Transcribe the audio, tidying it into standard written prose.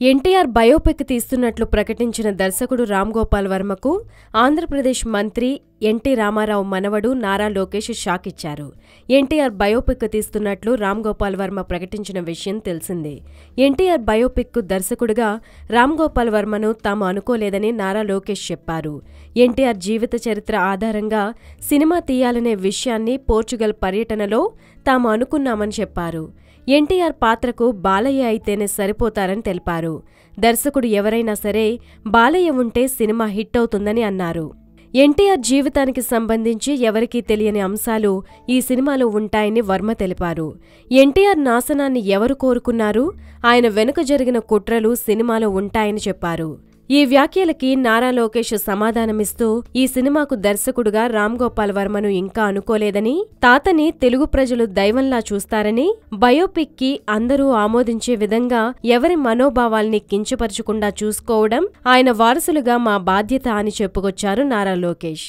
NTR biopic తీస్తున్నట్లు ప్రకటించిన దర్శకుడు రామ్ గోపాల్ వర్మకు ఆంధ్రప్రదేశ్ మంత్రి ఎన్టీ రామారావు మనవడు నారా లోకేష్ షాక్ ఇచ్చారు. ఎన్టీఆర్ బయోపిక్ తీస్తున్నట్లు రామ్ గోపాల్ వర్మ ప్రకటించిన విషయం తెలిసిందే. ఎన్టీఆర్ బయోపిక్ దర్శకుడిగా రామ్ గోపాల్ వర్మను తాము అనుకోలేదని నారా లోకేష్ చెప్పారు. ఎన్టీఆర్ జీవిత చరిత్ర ఆధారంగా సినిమా తీయాలనే విషయాన్ని పోర్చుగల్ పర్యటనలో తాము అనుకున్నామని చెప్పారు. ఎన్టీఆర్ పాత్రకు బాలయ్య అయితేనే సరిపోతారని తెలిపారు. దర్శకుడు ఎవరైనా సరే బాలయ్య ఉంటే సినిమా హిట్ అవుతుందని అన్నారు. ఎన్టీఆర్ జీవితానికి సంబంధించి ఎవరికీ తెలియని అంశాలు ఈ సినిమాలో ఉంటాయని వర్మ తెలిపారు. ఎన్టీఆర్ నాశనాన్ని ఎవరు కోరుకున్నారు? ఆయన వెనుక జరిగిన కుట్రలు సినిమాలో ఉంటాయని చెప్పారు. ఈ వ్యాఖ్యలకి నారా లోకేష్ సమాధానమిస్తూ ఈ సినిమాకు దర్శకుడుగా రామ్ గోపాల్ వర్మను ఇంకా అనుకోలేదని, తాతని తెలుగు ప్రజలు దైవంలా చూస్తారని, బయోపిక్ కి అందరూ ఆమోదించే విధంగా ఎవరి మనోభావాల్ని కించపరచకుండా చూసుకోవడం ఆయన వారసులుగా మా బాధ్యత అని చెప్పుకొచ్చారు నారా లోకేష్.